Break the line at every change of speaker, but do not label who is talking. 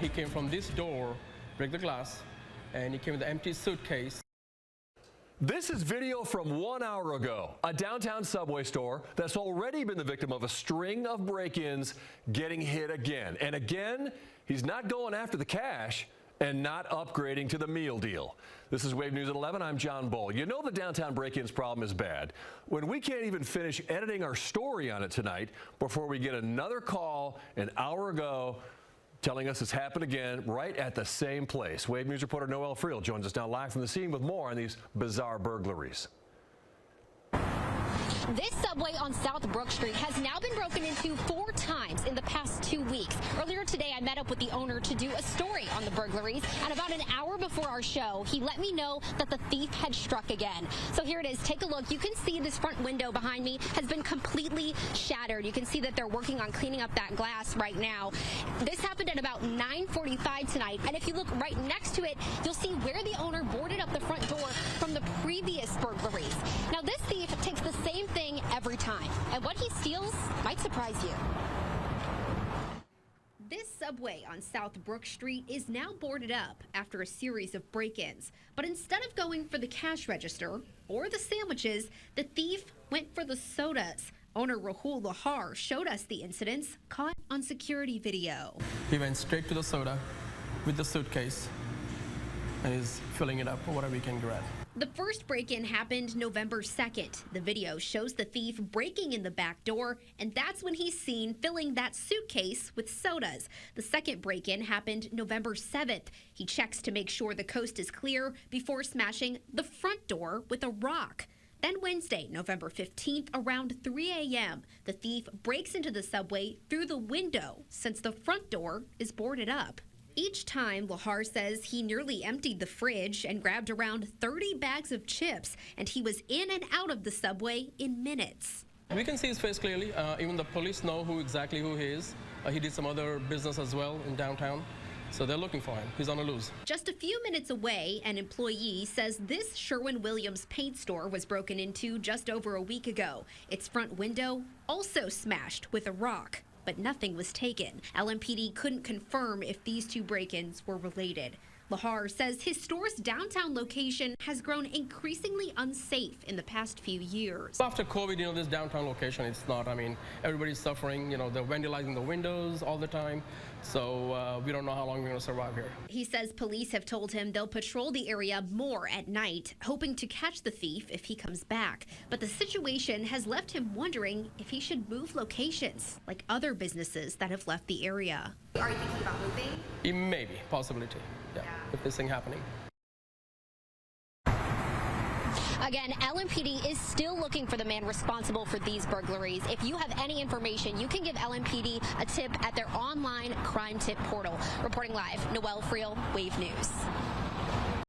he came from this door, break the glass, and he came with an empty suitcase.
This is video from 1 hour ago. A downtown Subway store that's already been the victim of a string of break-ins getting hit again. And again, he's not going after the cash and not upgrading to the meal deal. This is Wave News at 11. I'm John Bull. You know the downtown break-ins problem is bad when we can't even finish editing our story on it tonight before we get another call an hour ago telling us it's happened again right at the same place. Wave News reporter Noel Friel joins us now live from the scene with more on these bizarre burglaries.
This Subway on South Brook Street has now been broken into 4 times in the past 2 weeks. Earlier today, I met up with the owner to do a story on the burglaries, and about an hour before our show, he let me know that the thief had struck again. So here it is. Take a look. You can see this front window behind me has been completely shattered. You can see that they're working on cleaning up that glass right now. This happened at about 9:45 tonight, and if you look right next to it, you'll see where the owner boarded up the front door from the previous burglaries. Now, this thief takes the same thing every time, and what he steals might surprise you. This Subway on South Brook Street is now boarded up after a series of break-ins. But instead of going for the cash register or the sandwiches, the thief went for the sodas. Owner Rahul Lahar showed us the incidents caught on security video.
He went straight to the soda with the suitcase and is filling it up or whatever he can grab.
The first break-in happened November 2nd. The video shows the thief breaking in the back door, and that's when he's seen filling that suitcase with sodas. The second break-in happened November 7th. He checks to make sure the coast is clear before smashing the front door with a rock. Then Wednesday, November 15th, around 3 a.m., the thief breaks into the Subway through the window since the front door is boarded up. Each time, Lahar says he nearly emptied the fridge and grabbed around 30 bags of chips, and he was in and out of the Subway in minutes.
We can see his face clearly. Even the police know exactly who he is. He did some other business as well in downtown, so they're looking for him. He's on the loose. Just a few minutes away, an employee says this Sherwin-Williams paint store was broken into just over a week ago. Its front window also smashed with a rock, but nothing was taken. LMPD couldn't confirm if these 2 break-ins were related. Lahar says his store's downtown location has grown increasingly unsafe in the past few years. After COVID, this downtown location, it's not, everybody's suffering. They're vandalizing the windows all the time. So we don't know how long we're going to survive here. He says police have told him they'll patrol the area more at night, hoping to catch the thief if he comes back. But the situation has left him wondering if he should move locations, like other businesses that have left the area. Are you thinking about moving? Maybe, possibility, yeah, with this thing happening. Again, LMPD is still looking for the man responsible for these burglaries. If you have any information, you can give LMPD a tip at their online crime tip portal. Reporting live, Noel Friel, Wave News.